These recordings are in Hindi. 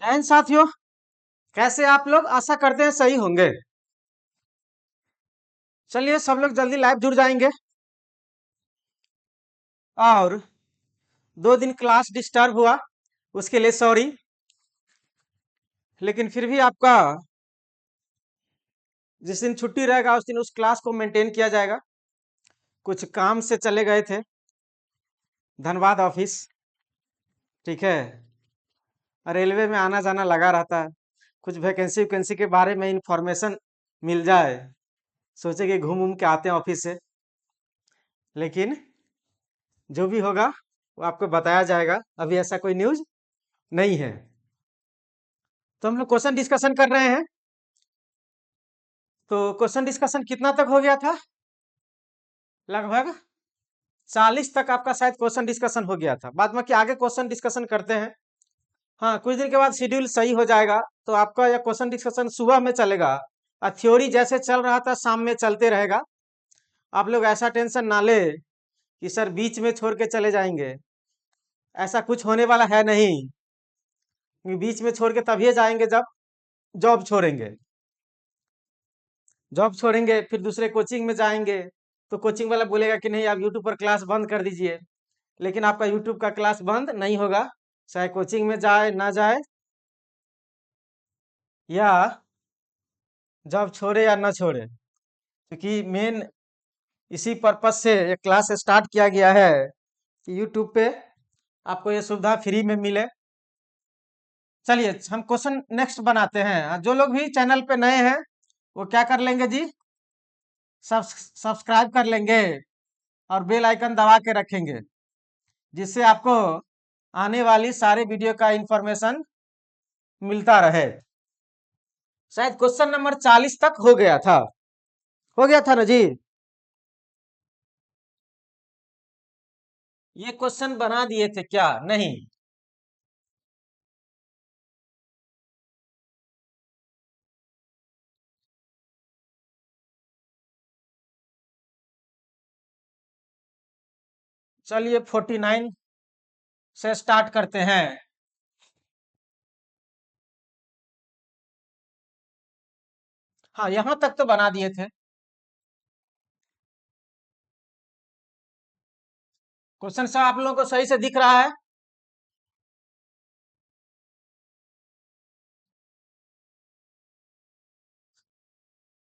एन साथियों, कैसे आप लोग? आशा करते हैं सही होंगे। चलिए सब लोग जल्दी लाइव जुड़ जाएंगे। और 2 दिन क्लास डिस्टर्ब हुआ, उसके लिए सॉरी। लेकिन फिर भी आपका जिस दिन छुट्टी रहेगा उस दिन उस क्लास को मेंटेन किया जाएगा। कुछ काम से चले गए थे धनबाद ऑफिस, ठीक है। रेलवे में आना जाना लगा रहता है। कुछ वैकेंसी वैकेंसी के बारे में इंफॉर्मेशन मिल जाए, सोचे कि घूम घूम के आते हैं ऑफिस से। लेकिन जो भी होगा वो आपको बताया जाएगा। अभी ऐसा कोई न्यूज नहीं है। तो हम लोग क्वेश्चन डिस्कशन कर रहे हैं। तो क्वेश्चन डिस्कशन कितना तक हो गया था? लगभग 40 तक आपका शायद क्वेश्चन डिस्कशन हो गया था। बाद में कि आगे क्वेश्चन डिस्कशन करते हैं। हाँ, कुछ दिन के बाद शेड्यूल सही हो जाएगा तो आपका यह क्वेश्चन डिस्कशन सुबह में चलेगा और थ्योरी जैसे चल रहा था शाम में चलते रहेगा। आप लोग ऐसा टेंशन ना ले कि सर बीच में छोड़ के चले जाएंगे। ऐसा कुछ होने वाला है नहीं। बीच में छोड़ के तभी जाएंगे जब जॉब छोड़ेंगे। जॉब छोड़ेंगे फिर दूसरे कोचिंग में जाएंगे तो कोचिंग वाला बोलेगा कि नहीं आप यूट्यूब पर क्लास बंद कर दीजिए। लेकिन आपका यूट्यूब का क्लास बंद नहीं होगा, चाहे कोचिंग में जाए ना जाए, या जॉब छोड़े या ना छोड़े। क्योंकि मेन इसी पर्पज से ये क्लास स्टार्ट किया गया है कि यूट्यूब पे आपको ये सुविधा फ्री में मिले। चलिए हम क्वेश्चन नेक्स्ट बनाते हैं। जो लोग भी चैनल पे नए हैं वो क्या कर लेंगे जी, सब्सक्राइब कर लेंगे और बेल आइकन दबा के रखेंगे, जिससे आपको आने वाली सारे वीडियो का इंफॉर्मेशन मिलता रहे। शायद क्वेश्चन नंबर 40 तक हो गया था ना जी। ये क्वेश्चन बना दिए थे क्या? नहीं। चलिए 49 से स्टार्ट करते हैं। हाँ, यहां तक तो बना दिए थे। क्वेश्चन सब आप लोगों को सही से दिख रहा है?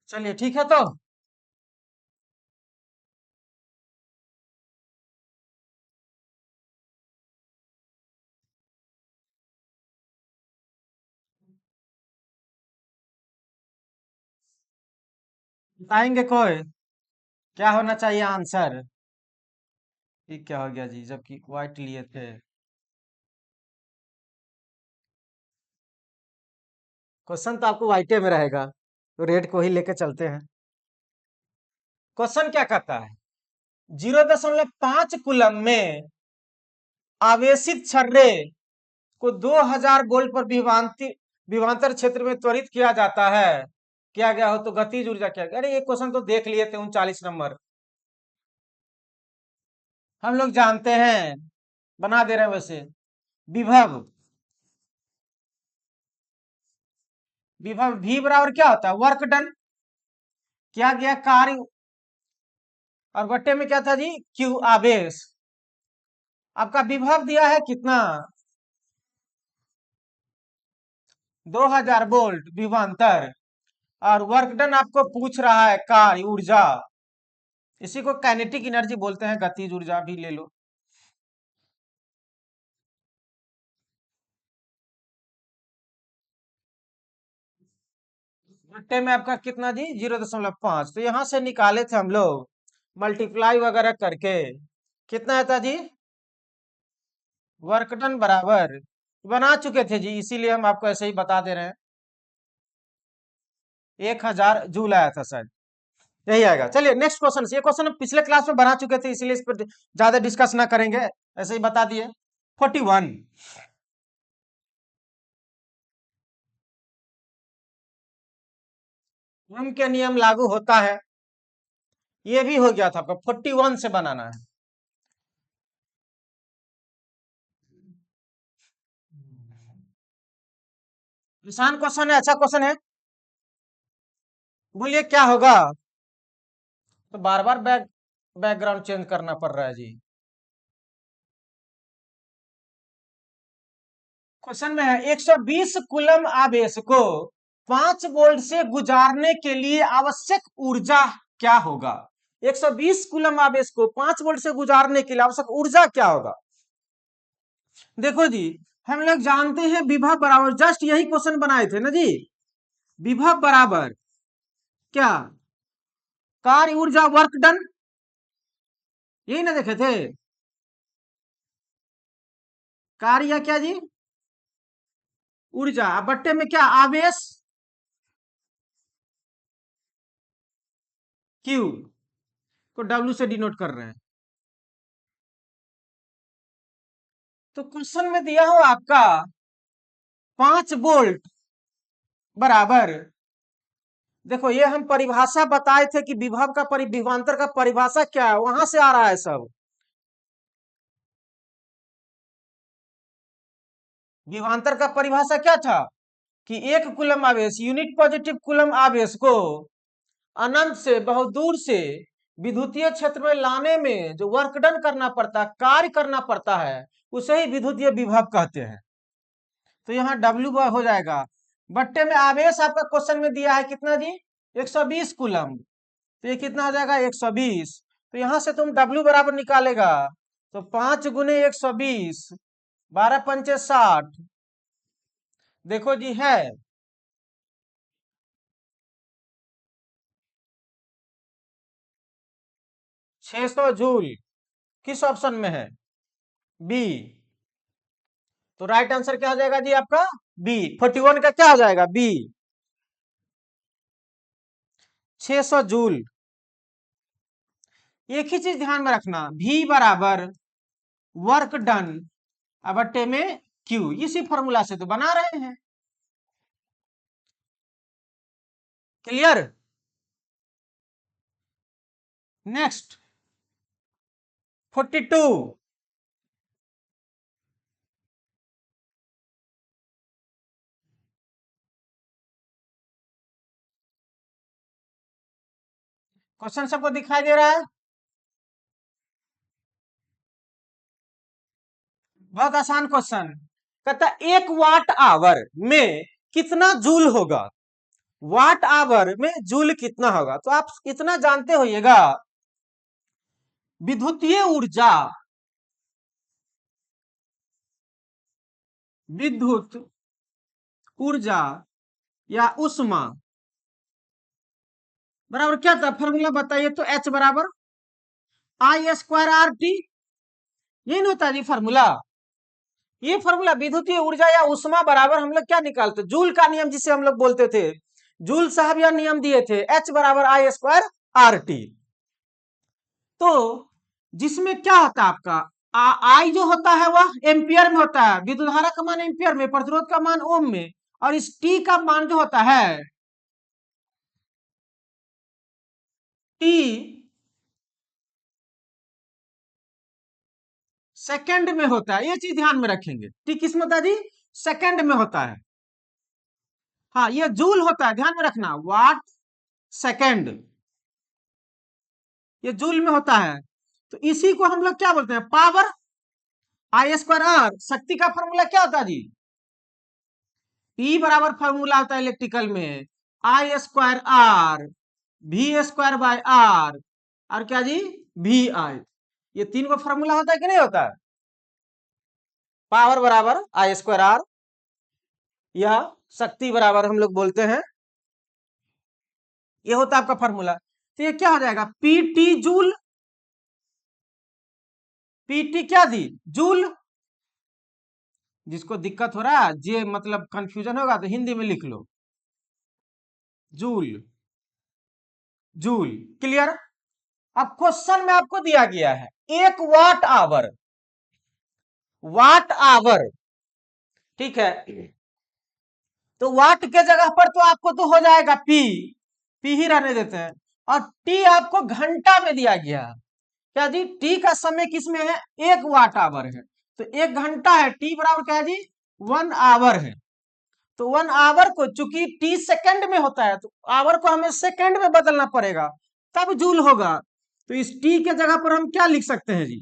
चलिए ठीक है। तो बताएंगे कोई क्या होना चाहिए आंसर? ये क्या हो गया जी, जबकि व्हाइट लिए थे। क्वेश्चन तो आपको व्हाइटे में रहेगा, तो रेड को ही लेके चलते हैं। क्वेश्चन क्या कहता है? 0.5 कूलम में आवेशित छर्रे को 2000 वोल्ट पर विभवांतर क्षेत्र में त्वरित किया जाता है। किया गया हो तो गतिज ऊर्जा क्या? अरे ये क्वेश्चन तो देख लिए थे 39 नंबर। हम लोग जानते हैं, बना दे रहे हैं वैसे। विभव, विभव भी बराबर क्या होता है? वर्क डन, किया गया कार्य। और बट्टे में क्या था जी? क्यू, आवेश। आपका विभव दिया है कितना? 2000 वोल्ट विभवांतर। और वर्क डन आपको पूछ रहा है कार्य, ऊर्जा। इसी को काइनेटिक एनर्जी बोलते हैं, गतिज ऊर्जा भी ले लो। बट्टे में आपका कितना जी? 0.5। तो यहां से निकाले थे हम लोग मल्टीप्लाई वगैरह करके। कितना आता जी? वर्क डन बराबर बना चुके थे जी, इसीलिए हम आपको ऐसे ही बता दे रहे हैं। 1000 जूल आया था शायद, यही आएगा। चलिए नेक्स्ट क्वेश्चन। ये क्वेश्चन हम पिछले क्लास में बना चुके थे, इसलिए इस पर ज्यादा डिस्कस ना करेंगे, ऐसे ही बता दिए। 41। ओम के नियम लागू होता है, ये भी हो गया था आपका। 41 से बनाना है। आसान क्वेश्चन है, अच्छा क्वेश्चन है। बोलिए क्या होगा? तो बार बार बैकग्राउंड चेंज करना पड़ रहा है जी। क्वेश्चन में है 120 कूलम आवेश को 5 वोल्ट से गुजारने के लिए आवश्यक ऊर्जा क्या होगा? 120 कूलम आवेश को 5 वोल्ट से गुजारने के लिए आवश्यक ऊर्जा क्या होगा? देखो जी, हम लोग जानते हैं विभव बराबर, जस्ट यही क्वेश्चन बनाए थे ना जी। विभव बराबर क्या? कार्य ऊर्जा वर्क डन, यही ना देखे थे? कार्य या क्या जी? ऊर्जा बट्टे में क्या? आवेश क्यू को डब्ल्यू से डिनोट कर रहे हैं। तो क्वेश्चन में दिया हो आपका 5 वोल्ट बराबर, देखो ये हम परिभाषा बताए थे कि विभव का विभवांतर का परिभाषा क्या है, वहां से आ रहा है सब। विभवांतर का परिभाषा क्या था कि एक कूलम आवेश, यूनिट पॉजिटिव कूलम आवेश को अनंत से बहुत दूर से विद्युतीय क्षेत्र में लाने में जो वर्क डन करना पड़ता, कार्य करना पड़ता है, उसे ही विद्युतीय विभव कहते हैं। तो यहाँ डब्ल्यू हो जाएगा बट्टे में आवेश आपका क्वेश्चन में दिया है कितना जी? 120 कूलम। तो ये कितना हो जाएगा? 120। तो यहां से तुम डब्ल्यू बराबर निकालेगा तो 5 गुने 120, 12 पंचे 60। देखो जी है 600 जूल। किस ऑप्शन में है? बी। तो राइट आंसर क्या हो जाएगा जी आपका? बी। 41 का क्या हो जाएगा? बी। 600 जूल। एक ही चीज ध्यान में रखना, भी बराबर वर्क डन बट्टे में क्यू, इसी फॉर्मूला से तो बना रहे हैं। क्लियर? नेक्स्ट 42। क्वेश्चन सबको दिखाई दे रहा है? बहुत आसान क्वेश्चन। कहता 1 वाट आवर में कितना जूल होगा? वाट आवर में जूल कितना होगा? तो आप इतना जानते होइएगा, विद्युतीय ऊर्जा, विद्युत ऊर्जा या उष्मा बराबर क्या था? फॉर्मूला बताइए तो। एच बराबर I² RT, यही नहीं होता जी फॉर्मूला? ये फॉर्मूला विद्युतीय ऊर्जा या उष्मा बराबर हम लोग क्या निकालते? जूल का नियम, जिसे हम लोग बोलते थे। जूल साहब यह नियम दिए थे, H बराबर I² RT। तो जिसमें क्या होता है आपका, आई जो होता है वह एम्पियर में होता है, विद्युत धारा का मान एम्पियर में, प्रतिरोध का मान ओम में, और इस टी का मान जो होता है टी सेकंड में होता है। ये चीज ध्यान में रखेंगे। टी किस में होता है जी? सेकंड में होता है। हाँ, ये जूल होता है, ध्यान में रखना। वाट सेकंड, ये जूल में होता है। तो इसी को हम लोग क्या बोलते हैं? पावर। I² R, शक्ति का फॉर्मूला क्या होता है जी? P बराबर फॉर्मूला होता है इलेक्ट्रिकल में I² R, V² bye R, और क्या जी? VI। ये तीन को फॉर्मूला होता है कि नहीं होता है? पावर बराबर I²R, या शक्ति बराबर हम लोग बोलते हैं, ये होता है आपका फॉर्मूला। तो ये क्या हो जाएगा? PT joule. PT क्या दी? जूल। जिसको दिक्कत हो रहा है, जे मतलब कंफ्यूजन होगा तो हिंदी में लिख लो, जूल। जूल। क्लियर? अब क्वेश्चन में आपको दिया गया है 1 वाट आवर, वाट आवर, ठीक है? तो वाट के जगह पर तो आपको तो हो जाएगा पी ही रहने देते हैं। और टी आपको घंटा में दिया गया है। क्या जी? टी का समय किस में है? 1 वाट आवर है। तो 1 घंटा है, टी बराबर क्या है जी? 1 आवर है। तो 1 आवर को, चूंकि टी सेकंड में होता है तो आवर को हमें सेकंड में बदलना पड़ेगा, तब जूल होगा। तो इस टी के जगह पर हम क्या लिख सकते हैं जी,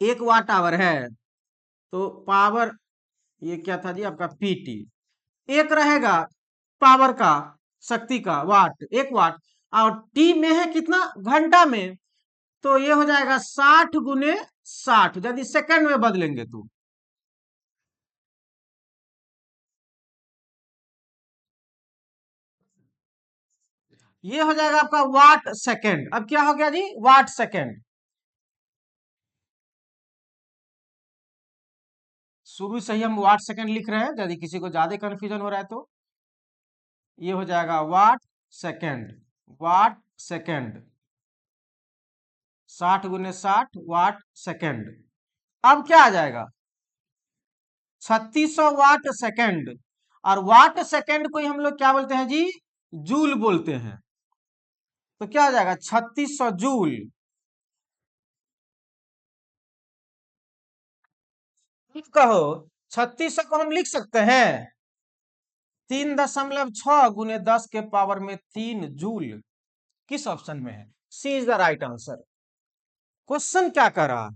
1 वाट आवर है तो पावर, ये क्या था जी आपका पीटी, एक रहेगा पावर का, शक्ति का वाट, 1 वाट, और टी में है कितना, घंटा में, तो ये हो जाएगा 60 × 60, यदि सेकंड में बदलेंगे तो। ये हो जाएगा आपका वाट सेकंड। अब क्या हो गया जी, वाट सेकंड। शुरू से ही हम वाट सेकंड लिख रहे हैं, यदि किसी को ज्यादा कंफ्यूजन हो रहा है तो ये हो जाएगा watt second, watt second, 60 × 60 watt second. अब क्या आ जाएगा, 3600 वाट सेकंड, और वाट सेकंड को ही हम लोग क्या बोलते हैं जी, जूल बोलते हैं। तो क्या आ जाएगा, 3600 जूल। कहो 3600 को हम लिख सकते हैं 3.6 × 10 के पावर में 3 जूल। किस ऑप्शन में है, C is the right answer. Question क्या कर रहा है,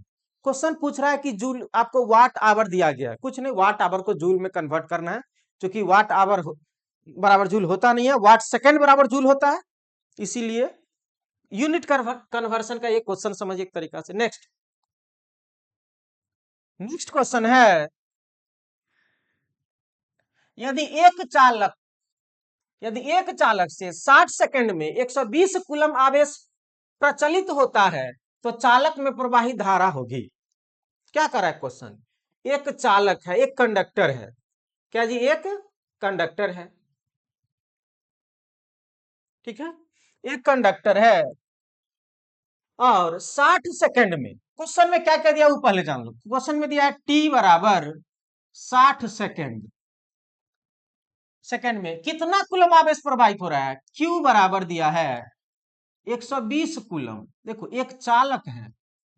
क्वेश्चन पूछ रहा है कि जूल, आपको वाट आवर दिया गया है, कुछ नहीं, वाट आवर को जूल में कन्वर्ट करना है, क्योंकि वाट आवर बराबर जूल होता नहीं है, वाट सेकंड बराबर जूल होता है, इसीलिए यूनिट कन्वर्सन का ये क्वेश्चन समझ एक तरीका से। नेक्स्ट नेक्स्ट क्वेश्चन है, यदि एक चालक से 60 सेकंड में 120 कूलम आवेश प्रचलित होता है तो चालक में प्रवाहित धारा होगी। क्या कर रहा है क्वेश्चन, एक चालक है, एक कंडक्टर है, क्या जी, एक कंडक्टर है, ठीक है, एक कंडक्टर है, और 60 सेकंड में, क्वेश्चन में क्या क्या दिया वो पहले जान लो। क्वेश्चन में दिया है टी बराबर 60 सेकंड, सेकंड में कितना कूलम आवेश प्रवाहित हो रहा है, क्यू बराबर दिया है 120 कूलम। देखो एक चालक है,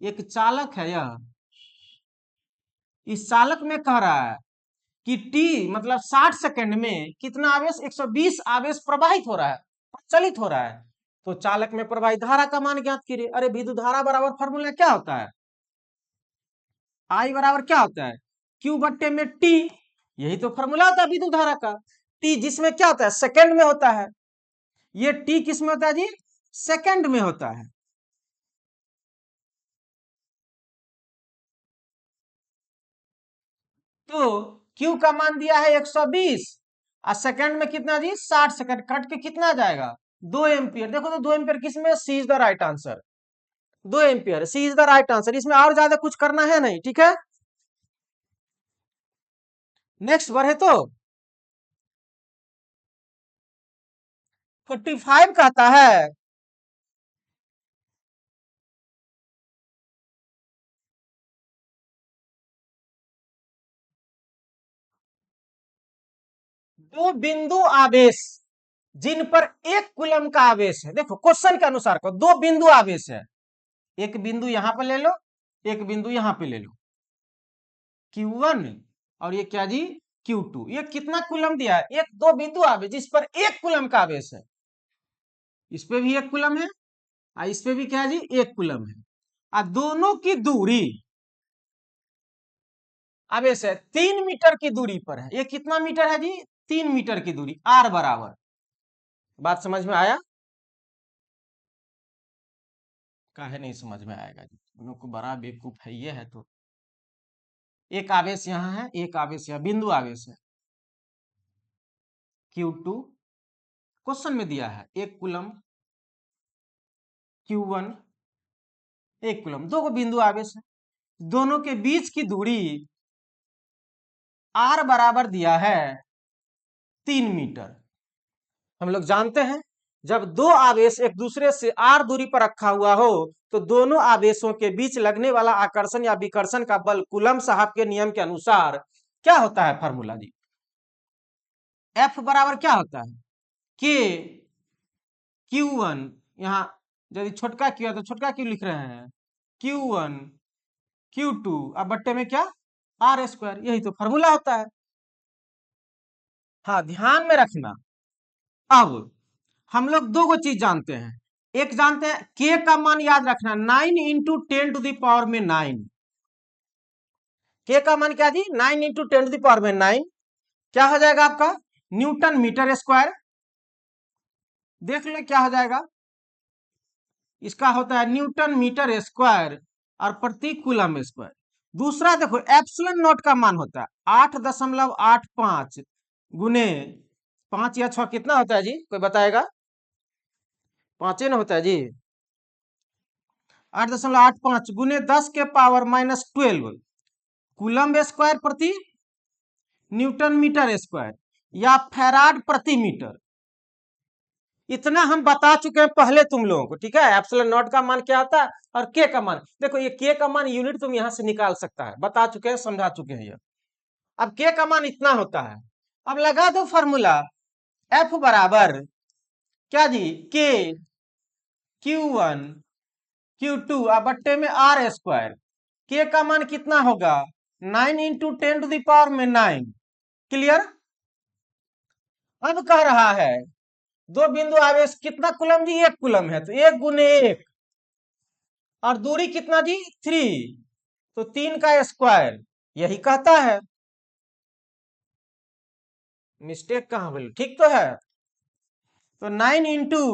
एक चालक है यह, इस चालक में कह रहा है कि टी मतलब 60 सेकंड में कितना आवेश, 120 आवेश प्रवाहित हो रहा है, प्रचलित हो रहा है। तो चालक में प्रवाहित धारा का मान ज्ञात कीजिए। अरे विद्युत धारा बराबर फॉर्मूला क्या होता है, आई बराबर क्या होता है, क्यू बट्टे में टी, यही तो फॉर्मूला होता है विद्युत धारा का। टी जिसमें क्या होता है, सेकंड में होता है, ये टी किस में होता है जी, सेकंड में होता है। तो Q का मान दिया है 120, और सेकंड में कितना जी, 60 सेकंड, कट के कितना आ जाएगा, 2 एम्पियर। देखो तो 2 एम्पियर किसमें, C is the right answer, 2 ampere, C is the right answer. इसमें और ज्यादा कुछ करना है नहीं, ठीक है। नेक्स्ट बढ़े तो 45 कहता है, दो बिंदु आवेश जिन पर 1 कूलम का आवेश है, देखो क्वेश्चन के अनुसार को, दो बिंदु आवेश है, एक बिंदु यहां पर ले लो, एक बिंदु यहां पे ले लो, Q1, और ये क्या जी, Q2। ये कितना कूलम दिया है, एक दो बिंदु आवेश जिस पर 1 कूलम का आवेश है, इस पे भी 1 कूलम है, और इस पे भी क्या है जी, 1 कूलम है, और दोनों की दूरी आवेश है 3 मीटर की दूरी पर है। ये कितना मीटर है जी, 3 मीटर की दूरी, आर बराबर। बात समझ में आया, काहे नहीं समझ में आएगा जी, उन को बड़ा बेवकूफ है ये है। तो एक आवेश यहाँ है, एक आवेश यहाँ, बिंदु आवेश है Q2, क्वेश्चन में दिया है 1 कूलम, Q1 1 कूलम, दो को बिंदु आवेश है, दोनों के बीच की दूरी R बराबर दिया है 3 मीटर। हम लोग जानते हैं जब दो आवेश एक दूसरे से R दूरी पर रखा हुआ हो तो दोनों आवेशों के बीच लगने वाला आकर्षण या विकर्षण का बल कूलम साहब के नियम के अनुसार क्या होता है, फॉर्मूला जी, F बराबर क्या होता है, K Q1, यहाँ यदि छोटका Q है तो छोटका Q लिख रहे हैं, Q1 Q2, अब बट्टे में क्या, R स्क्वायर, यही तो फॉर्मूला होता है। हाँ, ध्यान में रखना। अब हम लोग दो गो चीज जानते हैं। एक जानते हैं के का मान याद रखना 9 इंटू 10 टू द पावर में 9। के का मान क्या जी 9 इंटू 10 टू द पावर में 9 क्या हो जाएगा आपका न्यूटन मीटर स्क्वायर। देख ले क्या हो जाएगा, इसका होता है न्यूटन मीटर स्क्वायर और प्रति कूलम स्क्वायर। दूसरा देखो एप्सिलॉन नॉट का मान होता है 8.85 गुने 5 या 6 कितना होता है जी, कोई बताएगा? 5 ही ना होता है जी। 8.85 गुने 10 के पावर -12 कूलम स्क्वायर प्रति न्यूटन मीटर स्क्वायर या फैराड प्रति मीटर। इतना हम बता चुके हैं पहले तुम लोगों को, ठीक है। एप्सिलॉन नॉट का मान क्या होता है और के का मान, देखो ये के का मान यूनिट तुम यहां से निकाल सकता है, बता चुके हैं, समझा चुके हैं ये। अब के का मान इतना होता है, अब लगा दो फॉर्मूला एफ बराबर क्या जी के Q1 Q2 बट्टे में आर स्क्वायर। के का मान कितना होगा 9 इंटू 10 टू द पावर में 9। क्लियर। अब कह रहा है दो बिंदु आवेश कितना कूलम जी, 1 कूलम है तो 1 गुने 1 और दूरी कितना जी 3 तो 3 का स्क्वायर, यही कहता है। मिस्टेक कहां बोले, ठीक तो है। तो 9 इंटू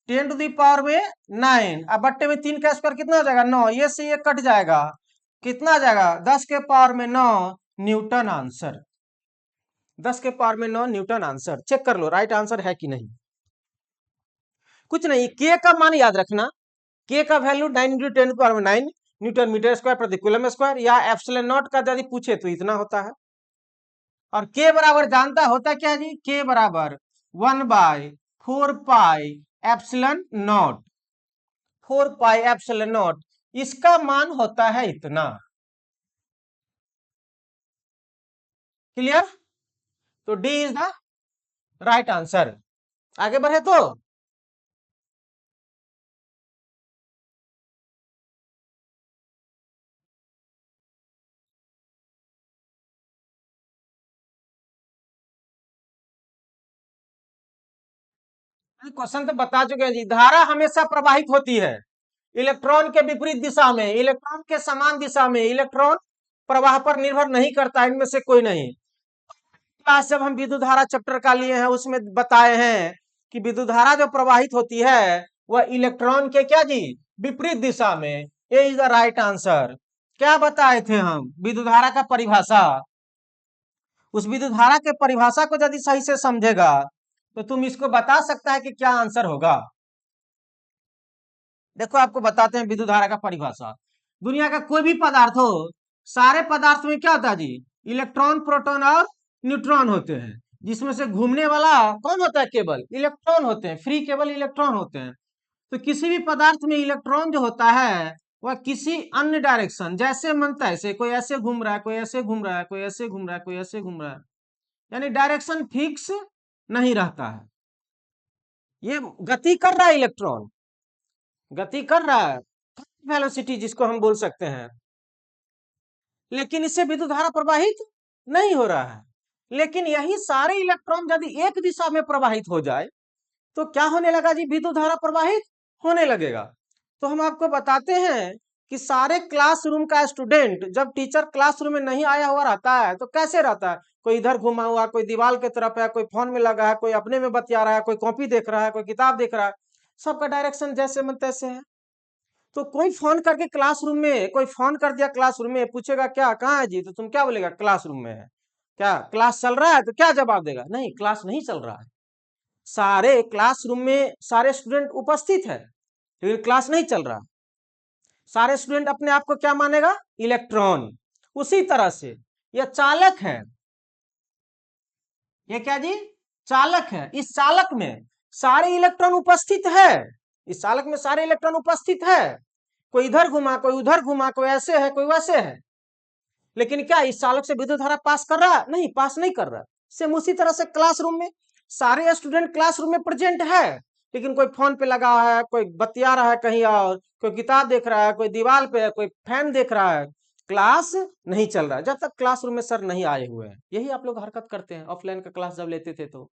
10 टू द पावर में 9 अब बट्टे में 3 का स्क्वायर कितना हो जाएगा 9, ये से ये कट जाएगा, कितना आ जाएगा 10 के पावर में 9 न्यूटन आंसर। 10 के पावर में 9 न्यूटन आंसर। चेक कर लो राइट आंसर है कि नहीं। कुछ नहीं, के का मान याद रखना, के का value 9 into 10 to the power में 9 न्यूटन मीटर स्क्वायर प्रति कूलम स्क्वायर या एप्सिलॉन नॉट का यदि पूछे तो इतना होता है। और के बराबर जानता होता क्या जी, के बराबर 1/4 pi epsilon not, 4 pi epsilon not, इसका मान होता है इतना। क्लियर। तो D is the right answer. आगे बढ़े तो क्वेश्चन तो बता चुके हैं जी। धारा हमेशा प्रवाहित होती है इलेक्ट्रॉन के विपरीत दिशा में, इलेक्ट्रॉन के समान दिशा में। इलेक्ट्रॉन प्रवाह पर निर्भर नहीं करता, इनमें से कोई नहीं। क्लास जब हम विद्युत धारा चैप्टर का लिए हैं उसमें बताए हैं कि विद्युत धारा जो प्रवाहित होती है वह इलेक्ट्रॉन के क्या जी विपरीत दिशा में। ये इज द राइट आंसर। क्या बताए थे हम विद्युत धारा का परिभाषा, उस विद्युत धारा के परिभाषा को यदि सही से समझेगा तो तुम इसको बता सकता है कि क्या आंसर होगा। देखो आपको बताते हैं विद्युत धारा का परिभाषा। दुनिया का कोई भी पदार्थ हो, सारे पदार्थ में क्या होता है जी इलेक्ट्रॉन प्रोटॉन और न्यूट्रॉन होते हैं, जिसमें से घूमने वाला कौन होता है केवल इलेक्ट्रॉन होते हैं, फ्री केवल इलेक्ट्रॉन होते हैं। तो किसी भी पदार्थ में इलेक्ट्रॉन जो होता है वह किसी अन्य डायरेक्शन जैसे मन तैसे, कोई ऐसे घूम रहा है, कोई ऐसे घूम रहा है, कोई ऐसे घूम रहा है, कोई ऐसे घूम रहा है, यानी डायरेक्शन फिक्स नहीं रहता है। ये गति कर रहा है, इलेक्ट्रॉन गति कर रहा है, वेलोसिटी जिसको हम बोल सकते हैं, लेकिन इससे विद्युत धारा प्रवाहित नहीं हो रहा है। लेकिन यही सारे इलेक्ट्रॉन यदि एक दिशा में प्रवाहित हो जाए तो क्या होने लगा जी विद्युत धारा प्रवाहित होने लगेगा। तो हम आपको बताते हैं कि सारे क्लासरूम का स्टूडेंट जब टीचर क्लासरूम में नहीं आया हुआ रहता है तो कैसे रहता है, कोई इधर घुमा हुआ, कोई दीवार की तरफ है, कोई फोन में लगा है, कोई अपने में बतिया रहा है, कोई कॉपी देख रहा है, कोई किताब देख रहा है, सबका डायरेक्शन जैसे मन तैसे है। तो कोई फोन करके क्लासरूम में, कोई फोन कर दिया क्लासरूम में, पूछेगा क्या कहाँ है जी, तो तुम क्या बोलेगा क्लासरूम में है। क्या क्लास चल रहा है तो क्या जवाब देगा, नहीं क्लास नहीं चल रहा है। सारे क्लासरूम में सारे स्टूडेंट उपस्थित है लेकिन क्लास नहीं चल रहा। सारे स्टूडेंट अपने आप को क्या मानेगा इलेक्ट्रॉन। उसी तरह से यह चालक है, ये क्या जी चालक है। इस चालक में सारे इलेक्ट्रॉन उपस्थित है, इस चालक में सारे इलेक्ट्रॉन उपस्थित है। कोई इधर घुमा, कोई उधर घुमा, कोई ऐसे है, कोई वैसे है, लेकिन क्या इस चालक से विद्युत धारा पास कर रहा है, नहीं पास नहीं कर रहा। सेम उसी तरह से क्लासरूम में सारे स्टूडेंट क्लासरूम में प्रेजेंट है लेकिन कोई फोन पे लगा है, कोई बतिया रहा है कहीं और, कोई किताब देख रहा है, कोई दीवार पे है, कोई फैन देख रहा है। क्लास नहीं चल रहा है, जब तक क्लासरूम में सर नहीं आए हुए हैं। यही आप लोग हरकत करते हैं ऑफलाइन का क्लास जब लेते थे तो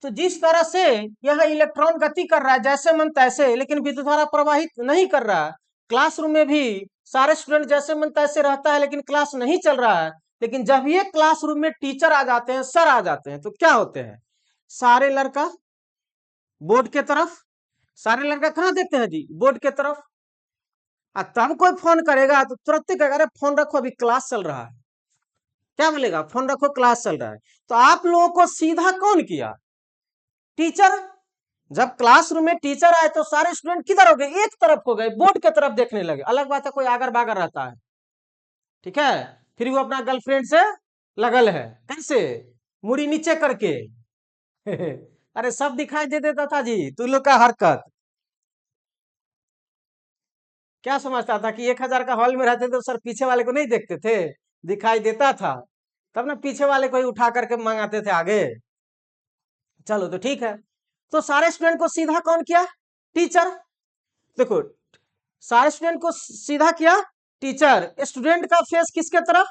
जिस तरह से यहाँ इलेक्ट्रॉन गति कर रहा है जैसे मन तैसे, लेकिन विद्युत धारा प्रवाहित नहीं कर रहा है। क्लासरूम में भी सारे स्टूडेंट जैसे मन तैसे रहता है, लेकिन क्लास नहीं चल रहा है। लेकिन जब ये क्लासरूम में टीचर आ जाते हैं, सर आ जाते हैं, तो क्या होते हैं, सारे लड़का बोर्ड के तरफ, सारे लड़का कहाँ देखते हैं जी, बोर्ड के तरफ। तब कोई फोन करेगा तो तुरंत ही कहेगा, अरे फोन रखो अभी क्लास चल रहा है। क्या बोलेगा, फोन रखो क्लास चल रहा है। तो आप लोगों को सीधा कौन किया, टीचर। जब क्लासरूम में टीचर आए तो सारे स्टूडेंट किधर हो गए, एक तरफ हो गए, बोर्ड के तरफ देखने लगे। अलग बात है कोई आगर बागर रहता है, ठीक है, फिर वो अपना गर्लफ्रेंड से लगल है, कैसे, मुड़ी नीचे करके अरे सब दिखाई दे देता था जी, तू लोग का हरकत। क्या समझता था कि 1000 का हॉल में रहते तो सर पीछे वाले को नहीं देखते थे, दिखाई देता था, तब ना पीछे वाले को ही उठा करके मंगाते थे आगे। चलो तो ठीक है, तो सारे स्टूडेंट को सीधा कौन किया, टीचर। देखो सारे स्टूडेंट को सीधा किया टीचर, स्टूडेंट का फेस किसके तरफ,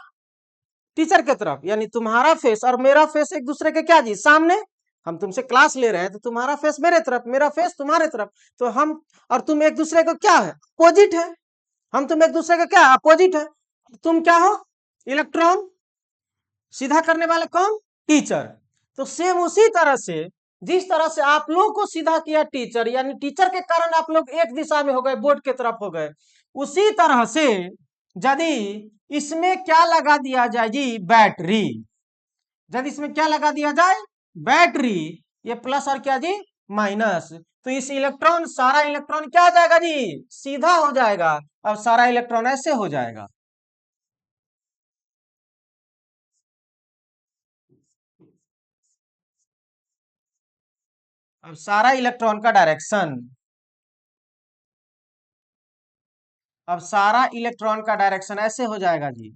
टीचर के तरफ, यानी तुम्हारा फेस और मेरा फेस एक दूसरे के क्या जी, सामने। हम तुमसे क्लास ले रहे हैं तो तुम्हारा फेस मेरे तरफ, मेरा फेस तुम्हारे तरफ, तो हम और तुम एक दूसरे को क्या है, अपोजिट है। हम तुम एक दूसरे का क्या, अपोजिट है। तुम क्या हो, इलेक्ट्रॉन। सीधा करने वाले कौन, टीचर। तो सेम उसी तरह से जिस तरह से आप लोगों को सीधा किया टीचर, यानी टीचर के कारण आप लोग एक दिशा में हो गए, बोर्ड की तरफ हो गए, उसी तरह से यदि इसमें क्या लगा दिया जाए जी, बैटरी। यदि इसमें क्या लगा दिया जाए, बैटरी, ये प्लस और क्या जी, माइनस, तो इस इलेक्ट्रॉन, सारा इलेक्ट्रॉन क्या हो जाएगा जी, सीधा हो जाएगा। अब सारा इलेक्ट्रॉन ऐसे हो जाएगा। अब सारा इलेक्ट्रॉन का डायरेक्शन, अब सारा इलेक्ट्रॉन का डायरेक्शन ऐसे हो जाएगा जी।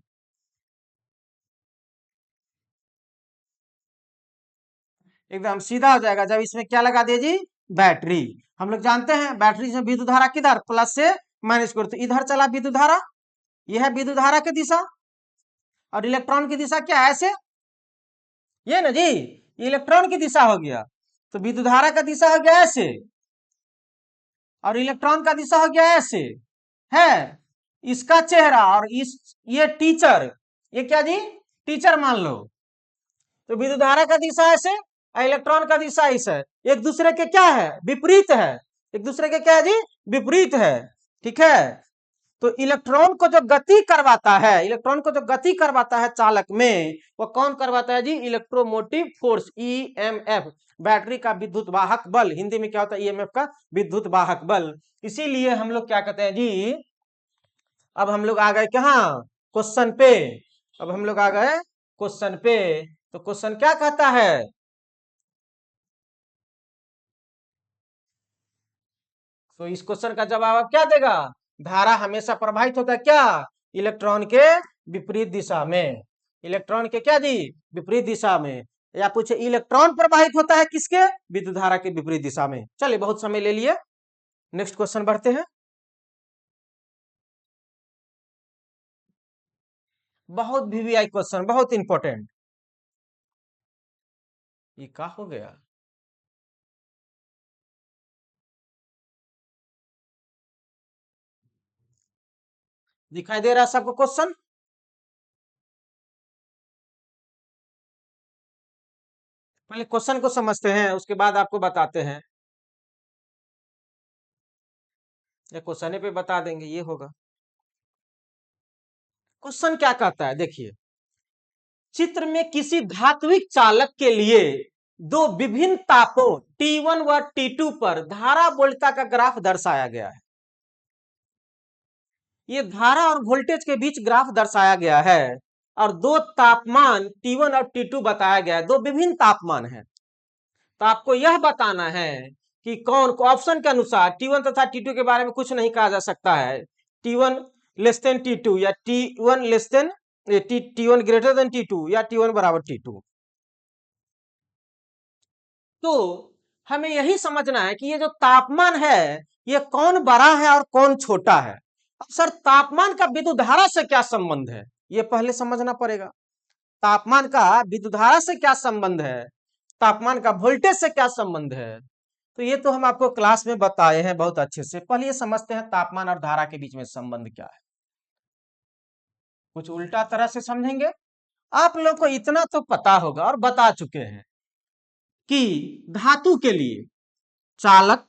एकदम सीधा हो जाएगा जब इसमें क्या लगा दिए जी, बैटरी। हम लोग जानते हैं बैटरी से विद्युत धारा किधर, प्लस से माइनस की ओर, तो इधर चला विद्युत धारा, यह है विद्युत धारा की दिशा, और इलेक्ट्रॉन की दिशा क्या है, ऐसे, ये ना जी, इलेक्ट्रॉन की दिशा हो गया, तो विद्युत धारा का दिशा हो गया ऐसे, और इलेक्ट्रॉन का दिशा हो गया ऐसे, है इसका चेहरा, और इस, ये टीचर, ये क्या जी, टीचर मान लो। तो विद्युत धारा का दिशा ऐसे, इलेक्ट्रॉन का दिशा ऐसे, एक दूसरे के क्या है, विपरीत है, एक दूसरे के क्या है जी, विपरीत है, ठीक है। तो इलेक्ट्रॉन को जो गति करवाता है, इलेक्ट्रॉन को जो गति करवाता है चालक में, वो कौन करवाता है जी, इलेक्ट्रोमोटिव फोर्स, ईएमएफ, बैटरी का विद्युत वाहक बल, हिंदी में क्या होता है, ईएमएफ का विद्युत वाहक बल। इसीलिए हम लोग क्या कहते हैं जी, अब हम लोग आ गए कहाँ, क्वेश्चन पे। अब हम लोग आ गए क्वेश्चन पे, तो क्वेश्चन क्या कहता है, तो इस क्वेश्चन का जवाब आप क्या देगा, धारा हमेशा प्रवाहित होता है क्या, इलेक्ट्रॉन के विपरीत दिशा में, इलेक्ट्रॉन के क्या जी, विपरीत दिशा में। या पूछे इलेक्ट्रॉन प्रवाहित होता है किसके, विद्युत धारा के विपरीत दिशा में। चलिए बहुत समय ले लिए, नेक्स्ट क्वेश्चन बढ़ते हैं। बहुत वीवीआई क्वेश्चन, बहुत इंपॉर्टेंट। ये क्या हो गया, दिखाई दे रहा है सबको क्वेश्चन। पहले क्वेश्चन को समझते हैं, उसके बाद आपको बताते हैं, या क्वेश्चन पे बता देंगे, ये होगा। क्वेश्चन क्या कहता है, देखिए, चित्र में किसी धात्विक चालक के लिए दो विभिन्न तापों T1 व T2 पर धारा वोल्टता का ग्राफ दर्शाया गया है। ये धारा और वोल्टेज के बीच ग्राफ दर्शाया गया है, और दो तापमान T1 और T2 बताया गया है, दो विभिन्न तापमान है। तो आपको यह बताना है कि कौन को, ऑप्शन के अनुसार T1 तथा T2 के बारे में कुछ नहीं कहा जा सकता है, T1 लेस देन T2 या T1 less than T1 greater than T2 या T1 बराबर T2। तो हमें यही समझना है कि ये जो तापमान है, ये कौन बड़ा है और कौन छोटा है। अब सर तापमान का विद्युत धारा से क्या संबंध है, ये पहले समझना पड़ेगा। तापमान का विद्युत धारा से क्या संबंध है, तापमान का वोल्टेज से क्या संबंध है, तो ये तो हम आपको क्लास में बताए हैं बहुत अच्छे से। पहले ये समझते हैं तापमान और धारा के बीच में संबंध क्या है। कुछ उल्टा तरह से समझेंगे। आप लोग को इतना तो पता होगा और बता चुके हैं कि धातु के लिए चालक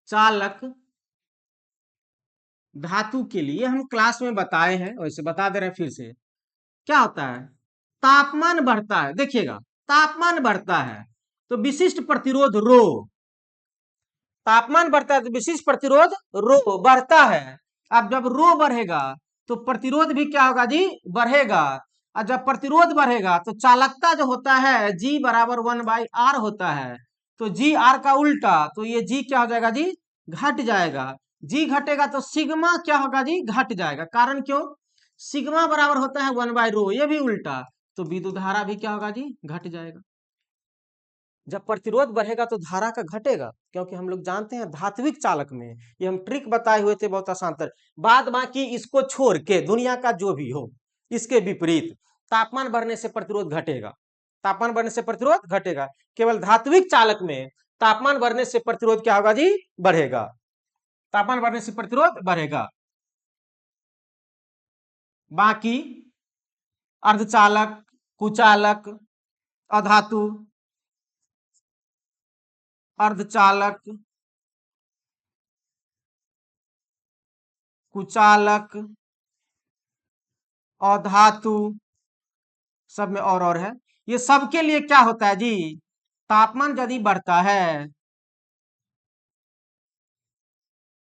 चालक धातु के लिए हम क्लास में बताए हैं, वैसे बता दे रहे हैं फिर से। क्या होता है, तापमान बढ़ता है, देखिएगा तापमान बढ़ता है तो विशिष्ट प्रतिरोध रो, तापमान बढ़ता है तो विशिष्ट प्रतिरोध रो बढ़ता है। अब जब रो बढ़ेगा तो प्रतिरोध भी क्या होगा जी, बढ़ेगा। और जब प्रतिरोध बढ़ेगा तो चालकता जो होता है जी बराबर 1/r होता है। तो जी आर का उल्टा, तो ये जी क्या हो जाएगा जी, घट जाएगा। जी घटेगा तो सिग्मा क्या होगा जी, घट जाएगा। कारण क्यों, सिग्मा बराबर होता है 1/रो, ये भी उल्टा, तो विद्युत धारा भी क्या होगा जी, घट जाएगा। जब प्रतिरोध बढ़ेगा तो धारा का घटेगा, क्योंकि हम लोग जानते हैं धात्विक चालक में, ये हम ट्रिक बताए हुए थे बहुत आसान तर। बाद बाकी इसको छोड़ के दुनिया का जो भी हो, इसके विपरीत तापमान बढ़ने से प्रतिरोध घटेगा, तापमान बढ़ने से प्रतिरोध घटेगा। केवल धात्विक चालक में तापमान बढ़ने से प्रतिरोध क्या होगा जी, बढ़ेगा, तापमान बढ़ने से प्रतिरोध बढ़ेगा। बाकी अर्धचालक, कुचालक, अधातु, अर्धचालक, कुचालक, अधातु, सब में और है। ये सब के लिए क्या होता है जी, तापमान यदि बढ़ता है,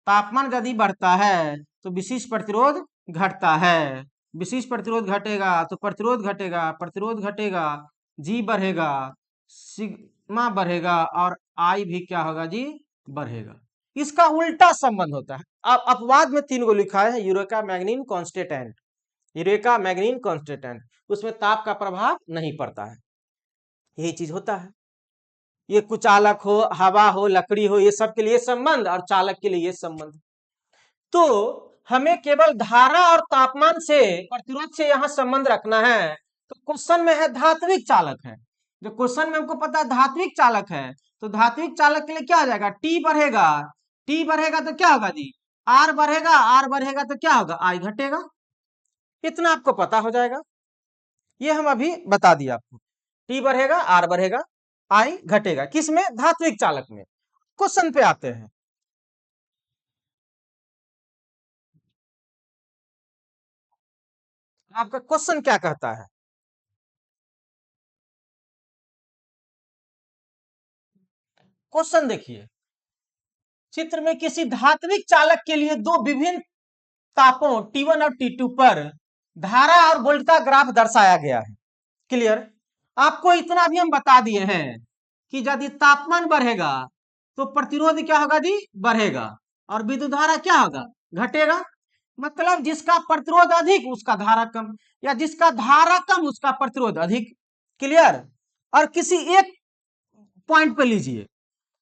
तापमान यदि बढ़ता है तो विशिष्ट प्रतिरोध घटता है। विशिष्ट प्रतिरोध घटेगा तो प्रतिरोध घटेगा, प्रतिरोध घटेगा, जी बढ़ेगा, सिग्मा बढ़ेगा और आई भी क्या होगा जी, बढ़ेगा। इसका उल्टा संबंध होता है। अब अपवाद में 3 गो लिखा है, यूरेका मैग्नीन कॉन्स्टेंट, यूरेका मैग्नीन कॉन्स्टेंट, उसमें ताप का प्रभाव नहीं पड़ता है, यही चीज होता है। ये कुचालक हो, हवा हो, लकड़ी हो, ये सब के लिए संबंध और चालक के लिए ये संबंध। तो हमें केवल धारा और तापमान से, प्रतिरोध से यहां संबंध रखना है। तो क्वेश्चन में है धात्विक चालक है, जो क्वेश्चन में हमको पता है धात्विक चालक है, तो धात्विक चालक के लिए क्या आ जाएगा, टी बढ़ेगा, टी बढ़ेगा तो क्या होगा जी, आर बढ़ेगा, आर बढ़ेगा तो क्या होगा, आई घटेगा। इतना आपको पता हो जाएगा, ये हम अभी बता दिया आपको। टी बढ़ेगा, आर बढ़ेगा, आई घटेगा, किसमें, धात्विक चालक में। क्वेश्चन पे आते हैं। आपका क्वेश्चन क्या कहता है, क्वेश्चन देखिए, चित्र में किसी धात्विक चालक के लिए दो विभिन्न तापों T1 और T2 पर धारा और वोल्ट का ग्राफ दर्शाया गया है। क्लियर, आपको इतना भी हम बता दिए हैं कि यदि तापमान बढ़ेगा तो प्रतिरोध क्या होगा जी, बढ़ेगा, और विद्युत धारा क्या होगा, घटेगा। मतलब जिसका प्रतिरोध अधिक उसका धारा कम, या जिसका धारा कम उसका प्रतिरोध अधिक। क्लियर, और किसी एक पॉइंट पे लीजिए,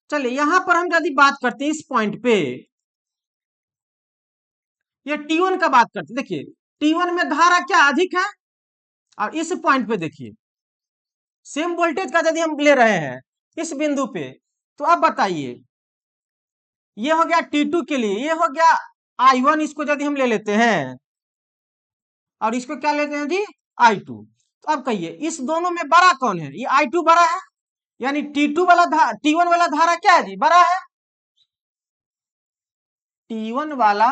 चलिए यहां पर हम यदि बात करते हैं इस पॉइंट पे, ये T1 का बात करते हैं, देखिए T1 में धारा क्या अधिक है, और इस पॉइंट पे देखिए सेम वोल्टेज का यदि हम ले रहे हैं इस बिंदु पे, तो अब बताइए, ये हो गया T2 के लिए, ये हो गया I1, इसको यदि हम ले लेते हैं और इसको क्या लेते हैं जी, I2, तो अब कहिए इस दोनों में बड़ा कौन है, ये I2 बड़ा है, यानी T2 वाला T1 वाला धारा क्या है जी, बड़ा है। T1 वाला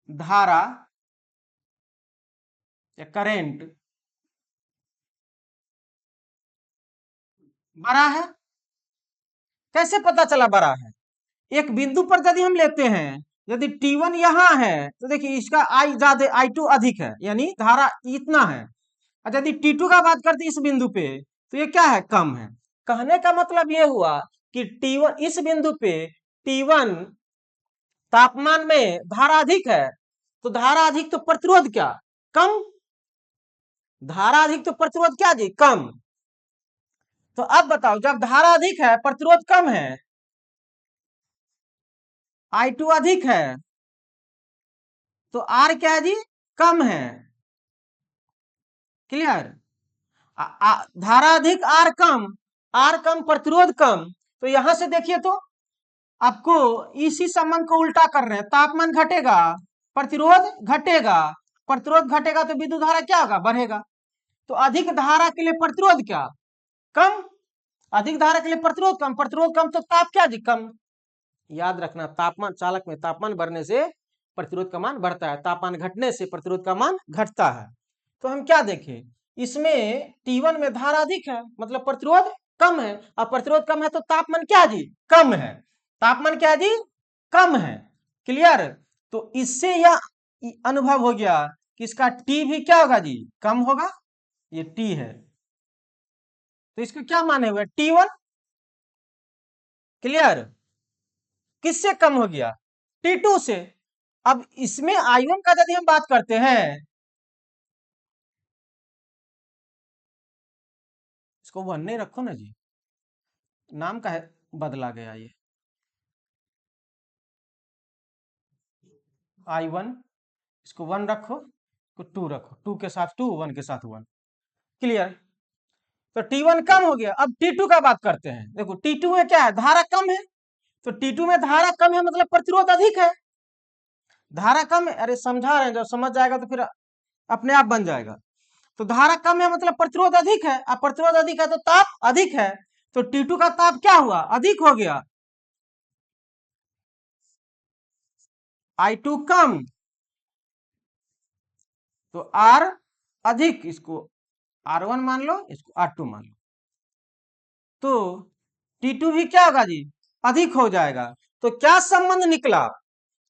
धारा या करेंट बड़ा है। कैसे पता चला बड़ा है, एक बिंदु पर यदि हम लेते हैं, यदि T1 यहां है तो देखिए इसका I ज्यादा, I2 अधिक है, यानी धारा इतना है। और यदि T2 का बात करते इस बिंदु पे, तो ये क्या है, कम है। कहने का मतलब ये हुआ कि T1 इस बिंदु पे T1 तापमान में धारा अधिक है, तो धारा अधिक तो प्रतिरोध क्या, कम, धारा अधिक तो प्रतिरोध क्या जी, कम। तो अब बताओ, जब धारा अधिक है प्रतिरोध कम है, I2 अधिक है तो R क्या है जी, कम है। क्लियर। धारा अधिक R कम, R कम प्रतिरोध कम। तो यहां से देखिए तो आपको इसी संबंध को उल्टा कर रहे हैं, तापमान घटेगा प्रतिरोध घटेगा, प्रतिरोध घटेगा तो विद्युत धारा क्या होगा, बढ़ेगा। तो अधिक धारा के लिए प्रतिरोध क्या, कम, अधिक धारा के लिए प्रतिरोध कम, प्रतिरोध कम तो ताप क्या जी, कम। याद रखना, तापमान चालक में तापमान बढ़ने से प्रतिरोध का मान बढ़ता है, तापमान घटने से प्रतिरोध का मान घटता है। तो हम क्या देखें, इसमें T1 में धारा अधिक है मतलब प्रतिरोध कम है, और प्रतिरोध कम है तो तापमान क्या जी, कम है, तापमान क्या जी, कम है। क्लियर। तो इससे यह अनुभव हो गया कि इसका T भी क्या होगा जी, कम होगा। ये T है तो इसको क्या माने हुए, T1। क्लियर। किससे कम हो गया, T2 से। अब इसमें I1 का यदि हम बात करते हैं, इसको 1 नहीं रखो ना जी, नाम का है बदला गया ये, I1 इसको 1 रखो, इसको 2 रखो, 2 के साथ 2, 1 के साथ 1। क्लियर। तो T1 कम हो गया। अब T2 का बात करते हैं। देखो T2 में क्या है, धारा कम है, तो T2 में धारा कम है मतलब प्रतिरोध अधिक है। धारा कम है, अरे समझा रहे हैं, जब समझ जाएगा तो फिर अपने आप बन जाएगा। तो धारा कम है मतलब प्रतिरोध अधिक है, अब प्रतिरोध अधिक है तो ताप अधिक है, तो T2 का ताप क्या हुआ, अधिक हो गया। I2 कम तो R अधिक, इसको R1 मान लो, इसको R2 मान लो, तो T2 भी क्या होगा जी, अधिक हो जाएगा। तो क्या संबंध निकला,